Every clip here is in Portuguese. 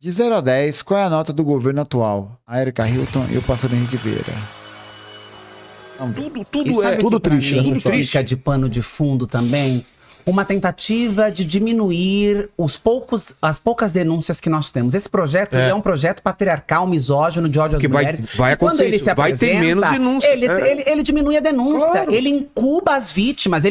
De 0 a 10, qual é a nota do governo atual? A Erika Hilton e o pastor Henrique Vieira. Tudo triste, né? Tudo fica de pano de fundo também. Uma tentativa de diminuir as poucas denúncias que nós temos. Esse projeto ele é um projeto patriarcal, misógino, de ódio às mulheres. Vai quando ele se vai ter menos denúncia. Ele diminui a denúncia, Claro. ele incuba as vítimas.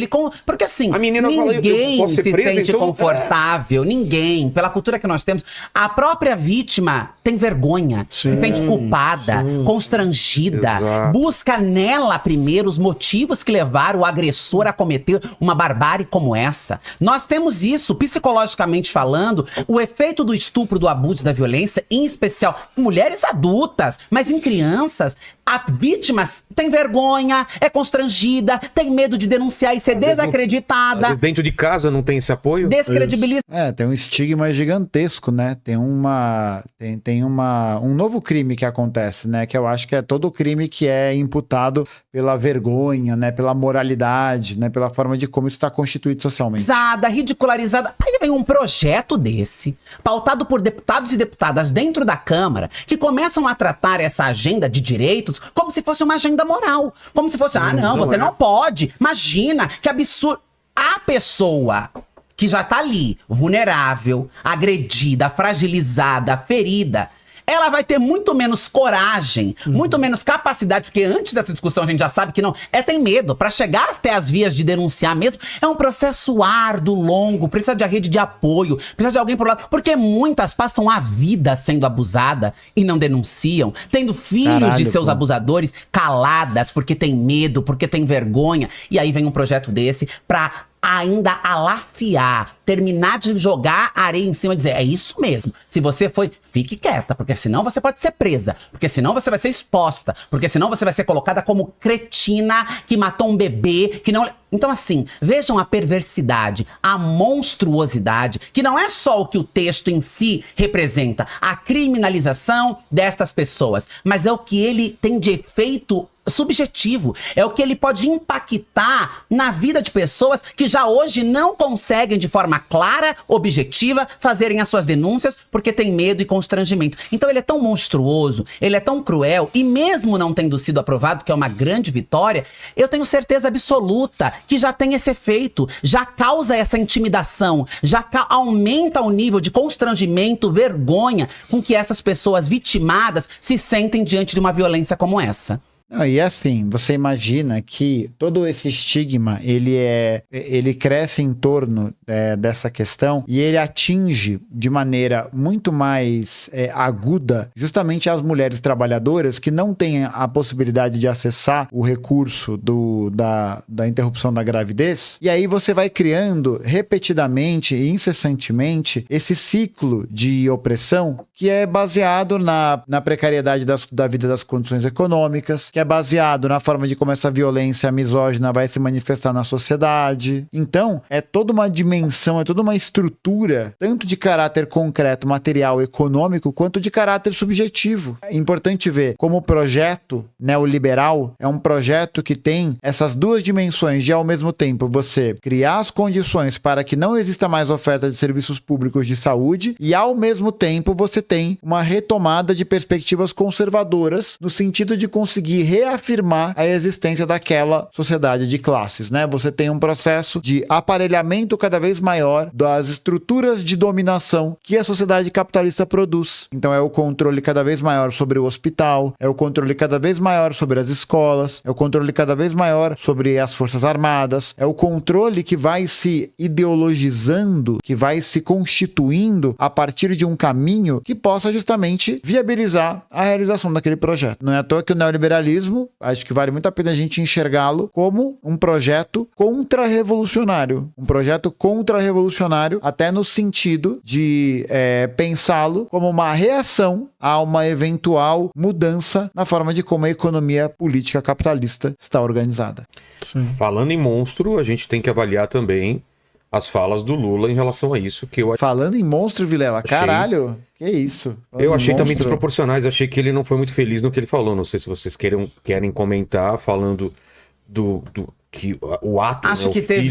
Porque assim, A menina fala, eu ninguém posso ser se presa, sente então, confortável, ninguém. Pela cultura que nós temos, a própria vítima tem vergonha, se sente culpada, constrangida, Exato. busca nela primeiro os motivos que levaram o agressor a cometer uma barbárie como essa. Nós temos isso, psicologicamente falando, o efeito do estupro, do abuso, da violência, em especial em mulheres adultas, mas em crianças, a vítima tem vergonha, é constrangida, tem medo de denunciar e ser Às vezes desacreditada, Às vezes dentro de casa não tem esse apoio. descredibilizada. Tem um estigma gigantesco, né? Tem um novo crime que acontece, né? Que eu acho que é todo crime que é imputado pela vergonha, né? Pela moralidade, né? Pela forma de como isso está constituído socialmente. Ridicularizada. Aí vem um projeto desse, pautado por deputados e deputadas dentro da Câmara, que começam a tratar essa agenda de direitos como se fosse uma agenda moral. Como se fosse, você não pode. Imagina, que absurdo. A pessoa que já tá ali, vulnerável, agredida, fragilizada, ferida, ela vai ter muito menos coragem, muito menos capacidade, porque antes dessa discussão a gente já sabe que tem medo. Pra chegar até as vias de denunciar mesmo, é um processo árduo, longo, precisa de rede de apoio, precisa de alguém por lado, porque muitas passam a vida sendo abusada e não denunciam, tendo filhos de seus abusadores caladas, porque tem medo, porque tem vergonha, e aí vem um projeto desse pra ainda alafiar, terminar de jogar areia em cima e dizer, é isso mesmo, se você foi, fique quieta, porque senão você pode ser presa, porque senão você vai ser exposta, porque senão você vai ser colocada como cretina que matou um bebê, que não... Então assim, vejam a perversidade, a monstruosidade, que não é só o que o texto em si representa, a criminalização destas pessoas, mas é o que ele tem de efeito subjetivo, é o que ele pode impactar na vida de pessoas que já hoje não conseguem de forma clara, objetiva, fazerem as suas denúncias porque tem medo e constrangimento. Então ele é tão monstruoso, ele é tão cruel, e mesmo não tendo sido aprovado, que é uma grande vitória, eu tenho certeza absoluta que já tem esse efeito, já causa essa intimidação, já aumenta o nível de constrangimento, vergonha com que essas pessoas vitimadas se sentem diante de uma violência como essa. Não, e assim, você imagina que todo esse estigma, ele cresce em torno dessa questão e ele atinge de maneira muito mais aguda justamente as mulheres trabalhadoras que não têm a possibilidade de acessar o recurso da interrupção da gravidez. E aí você vai criando repetidamente e incessantemente esse ciclo de opressão que é baseado na precariedade da vida, das condições econômicas, que é baseado na forma de como essa violência misógina vai se manifestar na sociedade. Então, é toda uma dimensão, é toda uma estrutura, tanto de caráter concreto, material, econômico, quanto de caráter subjetivo. É importante ver como o projeto neoliberal é um projeto que tem essas duas dimensões de, ao mesmo tempo, você criar as condições para que não exista mais oferta de serviços públicos de saúde e, ao mesmo tempo, você tem uma retomada de perspectivas conservadoras no sentido de conseguir reafirmar a existência daquela sociedade de classes, né? Você tem um processo de aparelhamento cada vez maior das estruturas de dominação que a sociedade capitalista produz. Então é o controle cada vez maior sobre o hospital, é o controle cada vez maior sobre as escolas, é o controle cada vez maior sobre as forças armadas, é o controle que vai se ideologizando, que vai se constituindo a partir de um caminho que possa justamente viabilizar a realização daquele projeto. Não é à toa que o neoliberalismo, acho que vale muito a pena a gente enxergá-lo como um projeto contra-revolucionário. Um projeto contra-revolucionário até no sentido de pensá-lo como uma reação a uma eventual mudança na forma de como a economia política capitalista está organizada. Sim. Falando em monstro, a gente tem que avaliar também as falas do Lula em relação a isso. Falando em monstro, Vilela, caralho, que isso? Eu achei também desproporcionais, achei que ele não foi muito feliz no que ele falou. Não sei se vocês querem comentar, falando que o ato. Acho né, que o teve,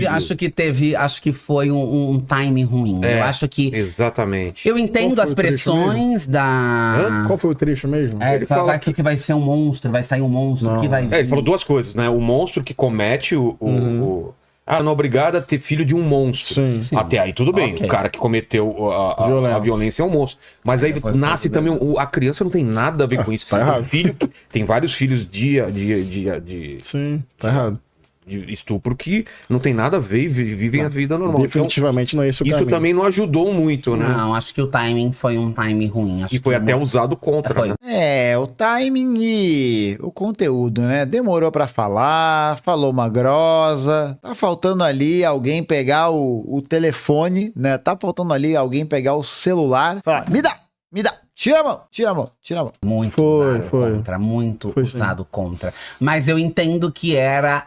filho. acho que foi um timing ruim. É, eu acho que. Exatamente. Eu entendo Qual as foi o trecho pressões da. Qual foi o trecho mesmo? É, Ele fala que vai ser um monstro, vai sair um monstro Não. que vai vir. Ele falou duas coisas, né? O monstro que comete não é obrigado a ter filho de um monstro. Sim. Sim. Até aí tudo bem. Ok. O cara que cometeu a Violência. violência é um monstro. Mas aí Depois nasce foi também. A criança não tem nada a ver com isso. tá Tem errado. tem vários filhos de Sim, tá errado. de estupro que não tem nada a ver e vivem a vida normal. Definitivamente não é esse o Então, isso caminho. também não ajudou muito, né? Não, acho que o timing foi um timing ruim. Acho E foi que até usado contra, Foi. né? É, o timing e o conteúdo, né? Demorou pra falar, falou uma grosa. Tá faltando ali alguém pegar o telefone, né? Tá faltando ali alguém pegar o celular e falar: me dá, tira a mão, tira a mão, tira a mão. Muito Foi, usado foi. contra, muito Foi, usado contra. Mas eu entendo que era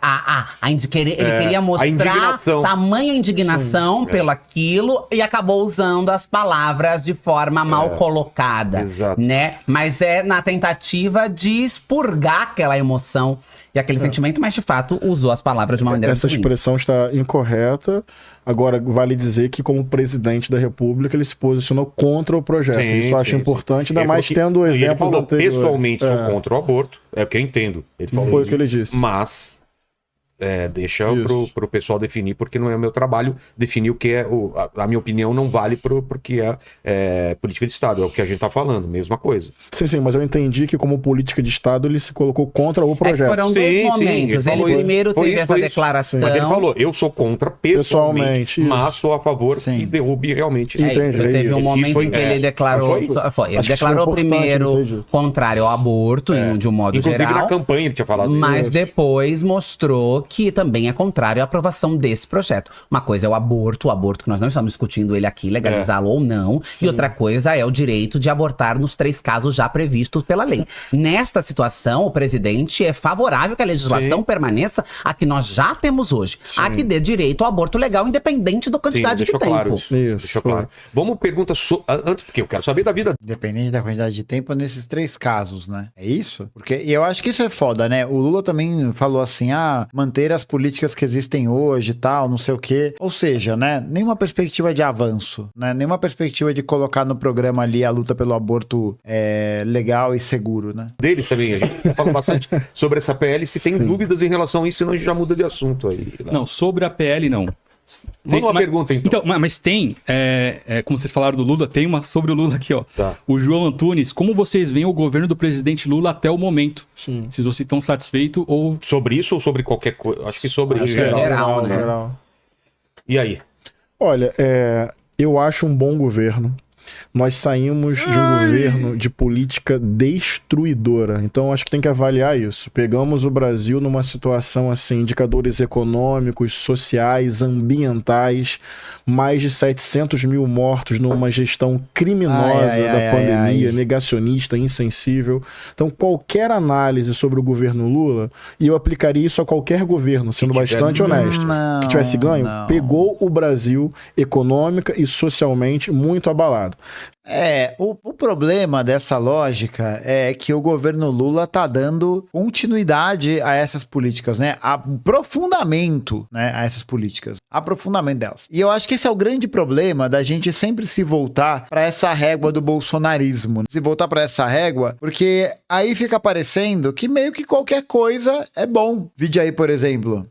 ele queria mostrar indignação. tamanha indignação pelo aquilo e acabou usando as palavras de forma mal colocada, exato. né? Mas é na tentativa de expurgar aquela emoção e aquele sentimento, mas de fato usou as palavras de uma maneira Essa ruim. expressão está incorreta. Agora, vale dizer que, como presidente da República, ele se posicionou contra o projeto. Sim, Isso eu acho sim, importante, ainda Ele mais falou que- tendo o e ele exemplo falou, anterior. pessoalmente sou contra o aborto, é o que eu entendo. Ele falou Foi o isso, que ele disse. Mas deixa Isso. pro pessoal definir, porque não é o meu trabalho definir o que é. A minha opinião não vale pro que é política de Estado, é o que a gente tá falando, mesma coisa. Sim, mas eu entendi que, como política de Estado, ele se colocou contra o É que projeto. foram Sim, dois sim, momentos. ele Ele falou primeiro foi teve isso, essa foi isso. declaração. Mas ele falou, eu sou contra pessoalmente, Pessoalmente, isso. mas sou a favor Sim. que derrube realmente. É Entendi, isso, teve um isso. momento Foi- em que ele declarou. Foi? Ele Acho que isso declarou foi importante, primeiro entendi. contrário ao aborto, de um modo Inclusive geral. na campanha ele tinha falado Mas isso. depois mostrou que também é contrário à aprovação desse projeto. Uma coisa é o aborto que nós não estamos discutindo ele aqui, legalizá-lo ou não. E outra coisa é o direito de abortar nos 3 casos já previstos pela lei. Nesta situação, o presidente é favorável que a legislação Sim. permaneça a que nós já temos hoje. A que dê direito ao aborto legal, independente da Sim, quantidade de deixou tempo. claro isso. Isso, Deixou foi. claro. Vamos pergunta antes, porque eu quero saber da vida. Independente da quantidade de tempo nesses 3 casos, né? É isso? Porque eu acho que isso é foda, né? O Lula também falou assim, manter as políticas que existem hoje e tal, não sei o quê. Ou seja, né? Nenhuma perspectiva de avanço, né? Nenhuma perspectiva de colocar no programa ali a luta pelo aborto legal e seguro, né? Deles também, a gente fala bastante sobre essa PL. Se tem dúvidas em relação a isso, senão a gente já muda de assunto aí. Não, sobre a PL, não. Manda uma pergunta, então. Mas tem, como vocês falaram do Lula, tem uma sobre o Lula aqui, ó. Tá. O João Antunes, como vocês veem o governo do presidente Lula até o momento? Sim. Se vocês estão satisfeitos ou... Sobre isso ou sobre qualquer coisa? Acho que sobre Acho que é geral, né? E aí? Olha, eu acho um bom governo. Nós saímos de um governo de política destruidora. Então, acho que tem que avaliar isso. Pegamos o Brasil numa situação assim, indicadores econômicos, sociais, ambientais, mais de 700 mil mortos numa gestão criminosa da pandemia, negacionista, insensível. Então, qualquer análise sobre o governo Lula, e eu aplicaria isso a qualquer governo, sendo bastante honesto, que tivesse ganho, pegou o Brasil econômica e socialmente muito abalado. O problema dessa lógica é que o governo Lula tá dando continuidade a essas políticas, né? Aprofundamento, né, a essas políticas. Aprofundamento delas. E eu acho que esse é o grande problema da gente sempre se voltar pra essa régua do bolsonarismo. Se voltar pra essa régua, porque aí fica parecendo que meio que qualquer coisa é bom. Vide aí, por exemplo,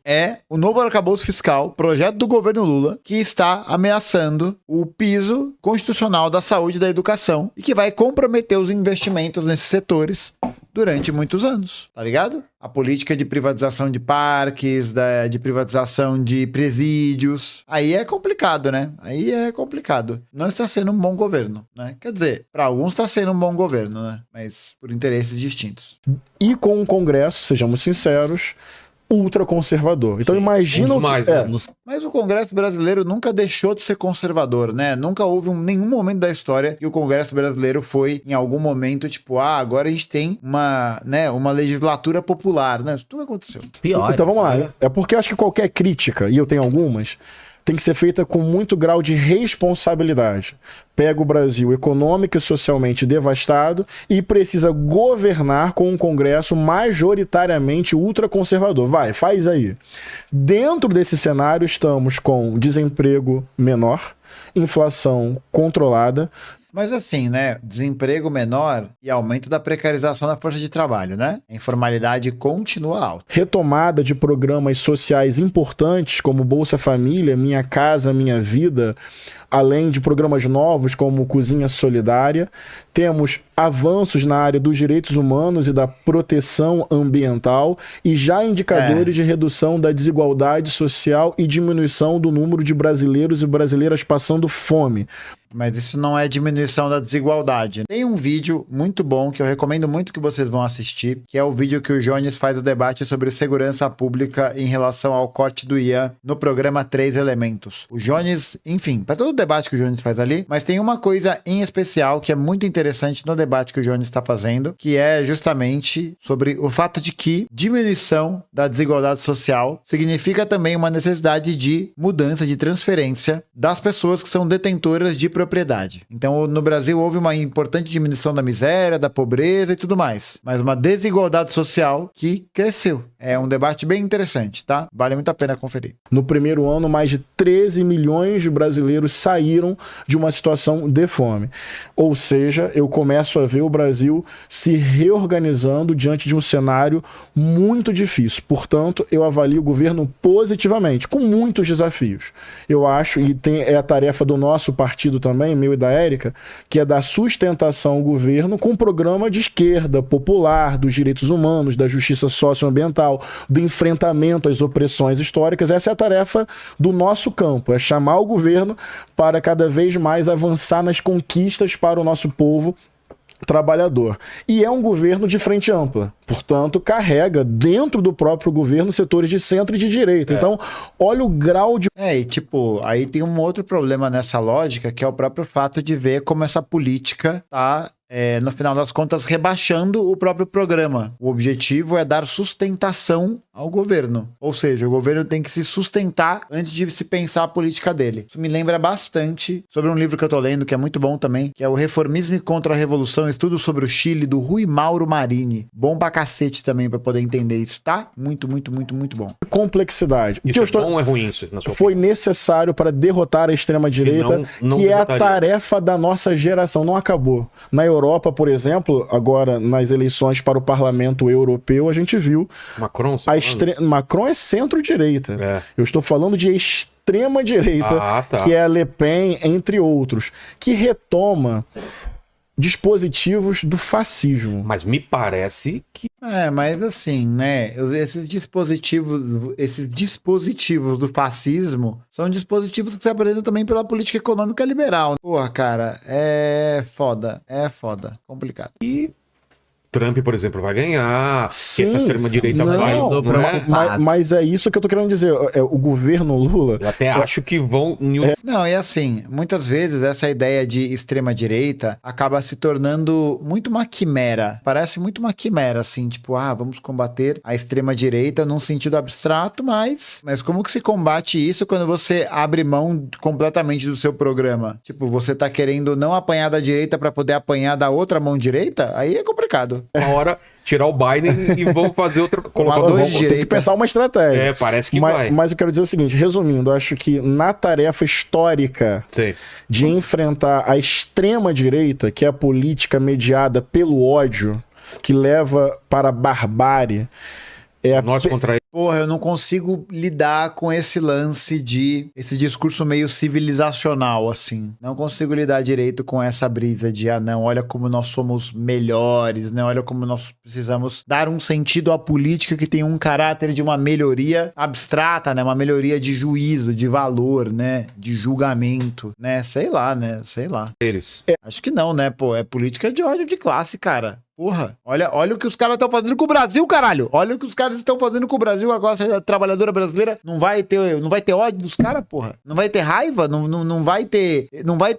o novo arcabouço fiscal, projeto do governo Lula, que está ameaçando o piso constitucional da saúde e da educação e que vai comprometer os investimentos nesses setores durante muitos anos, tá ligado? A política de privatização de parques, de privatização de presídios, aí é complicado, né? Aí é complicado. Não está sendo um bom governo, né? Quer dizer, para alguns está sendo um bom governo, né? Mas por interesses distintos. E com o Congresso, sejamos sinceros, ultraconservador. Então imagina Um dos mais, né? Mas o Congresso brasileiro nunca deixou de ser conservador, né? Nunca houve nenhum momento da história que o Congresso brasileiro foi, em algum momento, tipo, agora a gente tem uma legislatura popular, né? Isso tudo aconteceu. Pior. Então vamos lá. É porque eu acho que qualquer crítica, e eu tenho algumas, tem que ser feita com muito grau de responsabilidade. Pega o Brasil econômico e socialmente devastado e precisa governar com um Congresso majoritariamente ultraconservador. Vai, faz aí. Dentro desse cenário, estamos com desemprego menor, inflação controlada. Mas assim, né? Desemprego menor e aumento da precarização da força de trabalho, né? A informalidade continua alta. Retomada de programas sociais importantes como Bolsa Família, Minha Casa Minha Vida, além de programas novos como Cozinha Solidária. Temos avanços na área dos direitos humanos e da proteção ambiental e já indicadores de redução da desigualdade social e diminuição do número de brasileiros e brasileiras passando fome. Mas isso não é diminuição da desigualdade. Tem um vídeo muito bom que eu recomendo muito que vocês vão assistir, que é o vídeo que o Jones faz o debate sobre segurança pública em relação ao corte do Ian no programa 3 Elementos. O Jones, enfim, para todo o debate que o Jones faz ali, mas tem uma coisa em especial que é muito interessante no debate que o Jones está fazendo, que é justamente sobre o fato de que diminuição da desigualdade social significa também uma necessidade de mudança, de transferência das pessoas que são detentoras de propriedade. Então, no Brasil houve uma importante diminuição da miséria, da pobreza e tudo mais, mas uma desigualdade social que cresceu. É um debate bem interessante, tá? Vale muito a pena conferir. No primeiro ano, mais de 13 milhões de brasileiros saíram de uma situação de fome. Ou seja, eu começo a ver o Brasil se reorganizando diante de um cenário muito difícil. Portanto, eu avalio o governo positivamente, com muitos desafios. Eu acho, e é a tarefa do nosso partido também, meu e da Érica, que é dar sustentação ao governo com um programa de esquerda, popular, dos direitos humanos, da justiça socioambiental, do enfrentamento às opressões históricas. Essa é a tarefa do nosso campo, é chamar o governo para cada vez mais avançar nas conquistas para o nosso povo trabalhador. E é um governo de frente ampla, portanto, carrega dentro do próprio governo setores de centro e de direita. Então, olha o grau de... E tipo, aí tem um outro problema nessa lógica, que é o próprio fato de ver como essa política tá... no final das contas, rebaixando o próprio programa. O objetivo é dar sustentação ao governo. Ou seja, o governo tem que se sustentar antes de se pensar a política dele. Isso me lembra bastante sobre um livro que eu tô lendo, que é muito bom também, que é o Reformismo e Contra a Revolução, estudo sobre o Chile, do Rui Mauro Marini. Bom pra cacete também pra poder entender isso, tá? Muito bom. Complexidade. Isso é bom ou é ruim isso? Na sua foi necessário para derrotar a extrema-direita, não que é a derrotaria. tarefa da nossa geração. Não acabou. Na Europa, por exemplo, agora nas eleições para o Parlamento Europeu, a gente viu Macron, Macron é centro-direita. É. Eu estou falando de extrema-direita, que é a Le Pen, entre outros, que retoma dispositivos do fascismo. Mas me parece que Mas assim, né? Esses dispositivos do fascismo são dispositivos que se apresentam também pela política econômica liberal. Porra, cara, é foda. Complicado. Trump, por exemplo, vai ganhar, Sim, que essa extrema-direita não, vai... tô Não é? preocupado. Mas é isso que eu tô querendo dizer. O governo Lula... Eu até acho que vão... Não, e assim, muitas vezes essa ideia de extrema-direita acaba se tornando muito uma quimera. Parece muito uma quimera, assim, tipo, vamos combater a extrema-direita num sentido abstrato, mas como que se combate isso quando você abre mão completamente do seu programa? Tipo, você tá querendo não apanhar da direita pra poder apanhar da outra mão direita? Aí é complicado. Uma hora tirar o Biden e vão fazer outra... Colocar dois de Tem que direita. pensar uma estratégia. Parece que vai. Mas eu quero dizer o seguinte, resumindo, eu acho que na tarefa histórica Sei. de enfrentar a extrema-direita, que é a política mediada pelo ódio, que leva para a barbárie, Nós contra ele. Porra, eu não consigo lidar com esse lance esse discurso meio civilizacional, assim. Não consigo lidar direito com essa brisa de, não, olha como nós somos melhores, né? Olha como nós precisamos dar um sentido à política que tem um caráter de uma melhoria abstrata, né? Uma melhoria de juízo, de valor, né? De julgamento, né? Sei lá. Eles. Acho que não, né? Pô, é política de ódio de classe, cara. Porra, olha o que os caras estão fazendo com o Brasil, caralho. Olha o que os caras estão fazendo com o Brasil agora. A trabalhadora brasileira não vai ter ódio dos caras, porra. Não vai ter raiva, não vai ter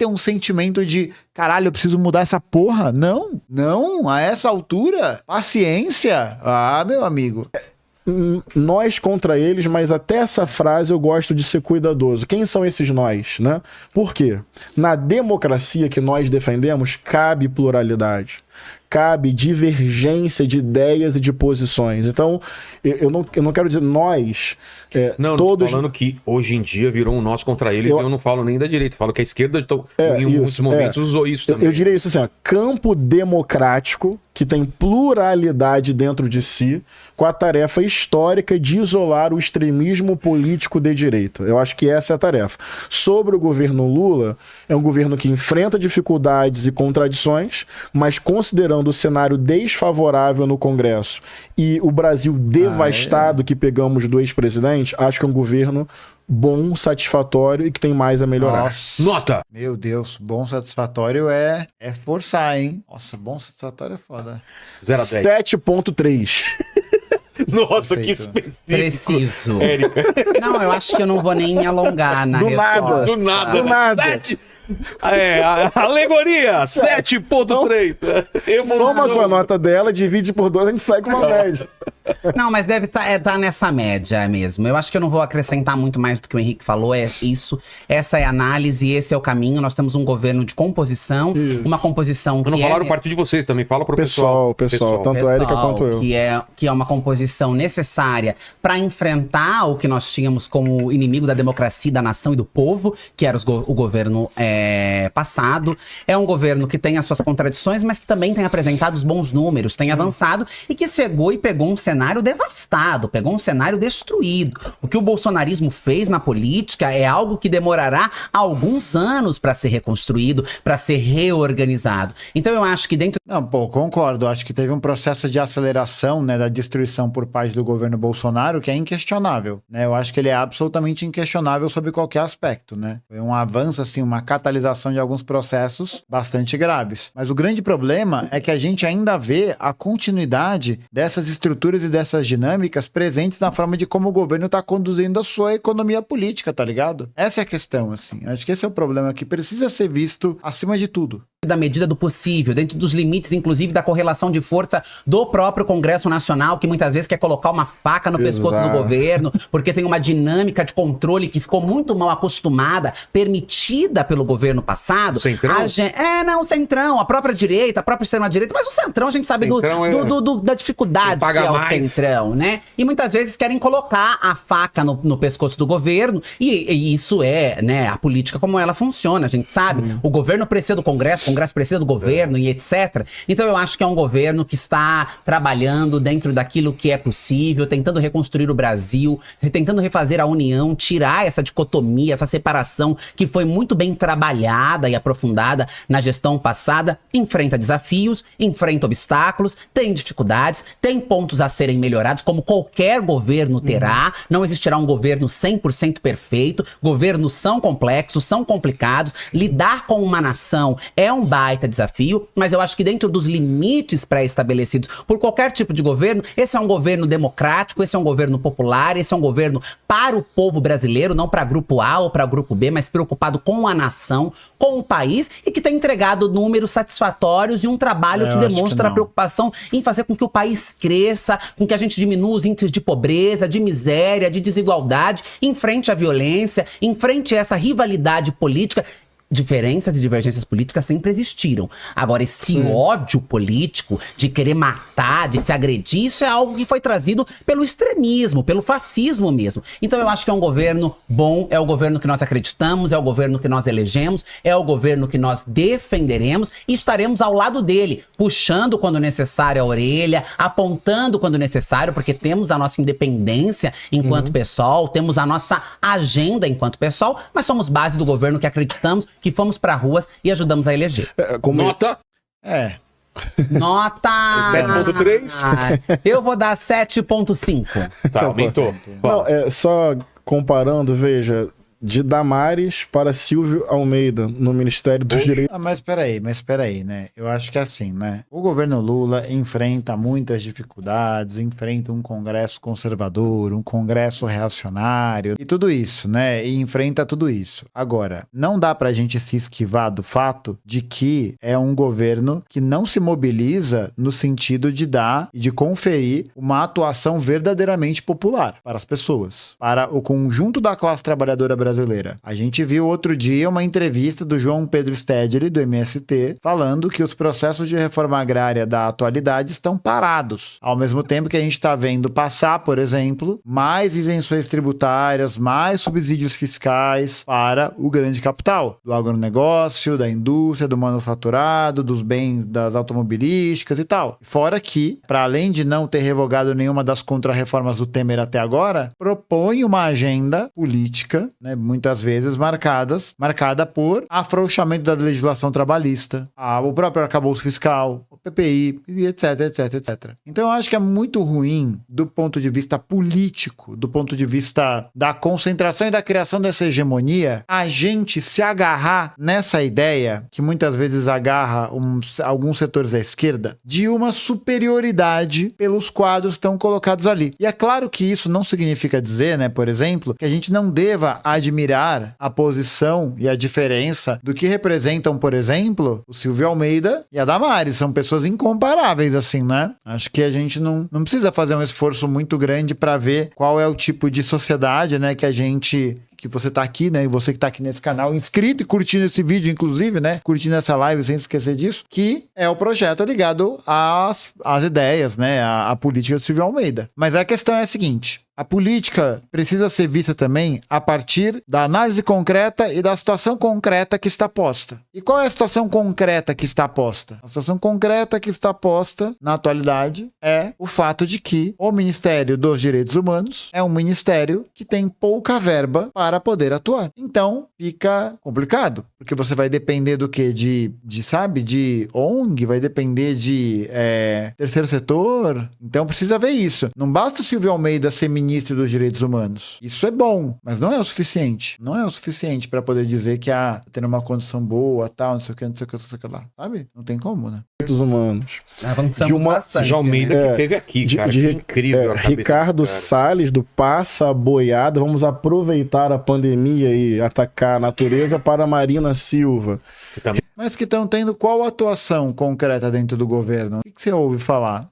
um sentimento de caralho, eu preciso mudar essa porra. Não, a essa altura, paciência. Meu amigo. nós contra eles, mas até essa frase eu gosto de ser cuidadoso. Quem são esses nós, né? Por quê? Na democracia que nós defendemos, cabe pluralidade. Cabe divergência de ideias e de posições. Então, eu não quero dizer nós, Não, todos... tô falando que hoje em dia virou um nós contra eles, eu não falo nem da direita, falo que a esquerda em muitos momentos usou isso também. Eu diria isso assim, ó, campo democrático, que tem pluralidade dentro de si, com a tarefa histórica de isolar o extremismo político de direita. Eu acho que essa é a tarefa. Sobre o governo Lula, é um governo que enfrenta dificuldades e contradições, mas considerando o cenário desfavorável no Congresso e o Brasil devastado que pegamos do ex-presidente, acho que é um governo bom, satisfatório e que tem mais a melhorar. Nossa. Nota! Meu Deus, bom satisfatório é forçar, hein? Nossa, bom satisfatório é foda. 0 a 10. 7.3. Nossa, que Perfeito. específico. Preciso. Érica. Não, eu acho que eu não vou nem me alongar na Do resposta. nada, Do nada. Do nada. 7. Alegoria, 7.3. Soma com a nota dela, divide por 2, a gente sai com uma média. Não, mas deve tá nessa média mesmo. Eu acho que eu não vou acrescentar muito mais do que o Henrique falou. É isso. Essa é a análise, esse é o caminho. Nós temos um governo de composição, uma composição que Não falaram parte de vocês também, fala pro pessoal. Pessoal, tanto a Érica quanto eu. que é uma composição necessária para enfrentar o que nós tínhamos como inimigo da democracia, da nação e do povo, que era o governo passado. É um governo que tem as suas contradições, mas que também tem apresentado os bons números, tem avançado e que chegou e pegou um cenário devastado, pegou um cenário destruído. O que o bolsonarismo fez na política é algo que demorará alguns anos para ser reconstruído, para ser reorganizado. Então eu acho que dentro... Não, pô, concordo. Acho que teve um processo de aceleração, né, da destruição por parte do governo Bolsonaro que é inquestionável, né? Eu acho que ele é absolutamente inquestionável sob qualquer aspecto, né? Foi um avanço, assim, uma catalisação de alguns processos bastante graves. Mas o grande problema é que a gente ainda vê a continuidade dessas estruturas e dessas dinâmicas presentes na forma de como o governo está conduzindo a sua economia política, tá ligado? Essa é a questão, assim. Acho que esse é o problema que precisa ser visto acima de tudo. Da medida do possível, dentro dos limites, inclusive, da correlação de força do próprio Congresso Nacional, que muitas vezes quer colocar uma faca no pescoço do governo, porque tem uma dinâmica de controle que ficou muito mal acostumada, permitida pelo governo passado. O Centrão? O Centrão, a própria direita, a própria extrema-direita, mas o Centrão, a gente sabe da dificuldade que é o Centrão, né? E muitas vezes querem colocar a faca no pescoço do governo, e isso é, né, a política como ela funciona, a gente sabe. O governo precisa do Congresso, o Congresso precisa do governo e etc. Então eu acho que é um governo que está trabalhando dentro daquilo que é possível, tentando reconstruir o Brasil, tentando refazer a União, tirar essa dicotomia, essa separação que foi muito bem trabalhada e aprofundada na gestão passada, enfrenta desafios, enfrenta obstáculos, tem dificuldades, tem pontos a serem melhorados, como qualquer governo terá. Não existirá um governo 100% perfeito. Governos são complexos, são complicados. Lidar com uma nação é um baita desafio, mas eu acho que dentro dos limites pré-estabelecidos por qualquer tipo de governo, esse é um governo democrático, esse é um governo popular, esse é um governo para o povo brasileiro, não para grupo A ou para grupo B, mas preocupado com a nação, com o país e que tem entregado números satisfatórios e um trabalho que demonstra a preocupação em fazer com que o país cresça, com que a gente diminua os índices de pobreza, de miséria, de desigualdade, enfrente a violência, enfrente essa rivalidade política. Diferenças e divergências políticas sempre existiram. Agora, esse ódio político de querer matar, de se agredir, isso é algo que foi trazido pelo extremismo, pelo fascismo mesmo. Então eu acho que é um governo bom, é o governo que nós acreditamos, é o governo que nós elegemos, é o governo que nós defenderemos e estaremos ao lado dele, puxando quando necessário a orelha, apontando quando necessário, porque temos a nossa independência enquanto PSOL, temos a nossa agenda enquanto PSOL, mas somos base do governo que acreditamos, que fomos para ruas e ajudamos a eleger. Nota? Nota 7.3? Eu vou dar 7.5. Tá, aumentou. Não, só comparando, veja, de Damares para Silvio Almeida no Ministério dos Direitos. Mas peraí, né? Eu acho que é assim, né? O governo Lula enfrenta muitas dificuldades, enfrenta um Congresso conservador, um Congresso reacionário e tudo isso, né? E enfrenta tudo isso. Agora, não dá pra gente se esquivar do fato de que é um governo que não se mobiliza no sentido de dar e de conferir uma atuação verdadeiramente popular para as pessoas, para o conjunto da classe trabalhadora brasileira. A gente viu outro dia uma entrevista do João Pedro Stedley, do MST, falando que os processos de reforma agrária da atualidade estão parados. Ao mesmo tempo que a gente está vendo passar, por exemplo, mais isenções tributárias, mais subsídios fiscais para o grande capital, do agronegócio, da indústria, do manufaturado, dos bens das automobilísticas e tal. Fora que, para além de não ter revogado nenhuma das contrarreformas do Temer até agora, propõe uma agenda política, né, muitas vezes marcada por afrouxamento da legislação trabalhista, o próprio arcabouço fiscal, o PPI, e etc. Então eu acho que é muito ruim do ponto de vista político, do ponto de vista da concentração e da criação dessa hegemonia, a gente se agarrar nessa ideia, que muitas vezes agarra alguns setores da esquerda, de uma superioridade pelos quadros que estão colocados ali. E é claro que isso não significa dizer, né, por exemplo, que a gente não deva admirar a posição e a diferença do que representam, por exemplo, o Silvio Almeida e a Damares. São pessoas incomparáveis, assim, né? Acho que a gente não precisa fazer um esforço muito grande para ver qual é o tipo de sociedade, né, que você tá aqui, né, e você que tá aqui nesse canal, inscrito e curtindo esse vídeo, inclusive, né, curtindo essa live sem esquecer disso, que é o projeto ligado às ideias, né, à política do Silvio Almeida. Mas a questão é a seguinte: a política precisa ser vista também a partir da análise concreta e da situação concreta que está posta. E qual é a situação concreta que está posta? A situação concreta que está posta na atualidade é o fato de que o Ministério dos Direitos Humanos é um ministério que tem pouca verba para poder atuar. Então, fica complicado, porque você vai depender do quê? De ONG, vai depender de terceiro setor. Então, precisa ver isso. Não basta o Silvio Almeida ser ministro dos Direitos Humanos. Isso é bom, mas não é o suficiente. Não é o suficiente para poder dizer que ter uma condição boa, tal, não sei o que lá. Sabe? Não tem como, né? Direitos Humanos. Avançamos bastante. Já Almeida que teve aqui, cara. Que incrível. Ricardo Salles, do Passa Boiada. Vamos aproveitar a pandemia e atacar a natureza, para Marina Silva. Mas que estão tendo qual atuação concreta dentro do governo? O que você ouve falar?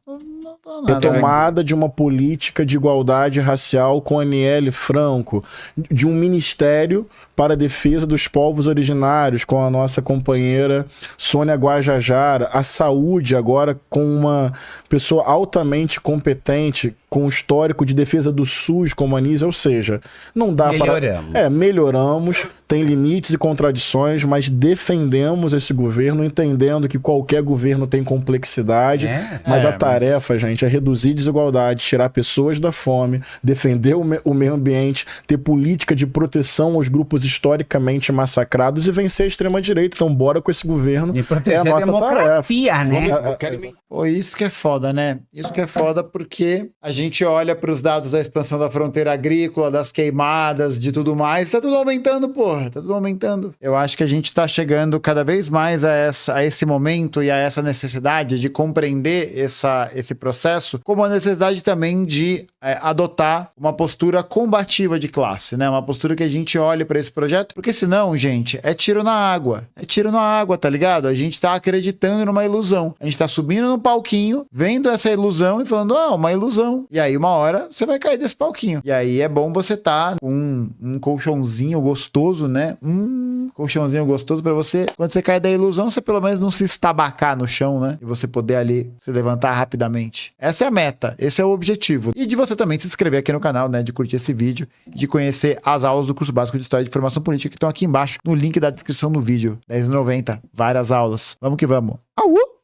Retomada de uma política de igualdade racial com Aniele Franco, de um ministério para a defesa dos povos originários com a nossa companheira Sônia Guajajara, a saúde agora com uma pessoa altamente competente, com histórico de defesa do SUS como a Anísia, ou seja, não dá para... Melhoramos, tem limites e contradições, mas defendemos esse governo, entendendo que qualquer governo tem complexidade, mas a tarefa, gente, é reduzir desigualdade, tirar pessoas da fome, defender o meio ambiente, ter política de proteção aos grupos historicamente massacrados e vencer a extrema-direita. Então, bora com esse governo. E proteger a democracia, tarefa, né? Pô, isso que é foda, né? Isso que é foda porque a gente olha para os dados da expansão da fronteira agrícola, das queimadas, de tudo mais, tá tudo aumentando, porra, tá tudo aumentando. Eu acho que a gente tá chegando cada vez mais a esse momento e a essa necessidade de compreender esse processo como a necessidade também de adotar uma postura combativa de classe, né? Uma postura que a gente olhe para esse projeto, porque senão, gente, é tiro na água. É tiro na água, tá ligado? A gente tá acreditando numa ilusão. A gente tá subindo no palquinho, vendo essa ilusão e falando, uma ilusão. E aí, uma hora, você vai cair desse palquinho. E aí, é bom você tá com um colchãozinho gostoso, né? Colchãozinho gostoso pra você, quando você cair da ilusão, você pelo menos não se estabacar no chão, né? E você poder ali se levantar rapidamente. Essa é a meta, esse é o objetivo. E de você também se inscrever aqui no canal, né? De curtir esse vídeo, de conhecer as aulas do curso básico de História de Formação Política que estão aqui embaixo, no link da descrição do vídeo. R$10,90, várias aulas. Vamos que vamos. Au!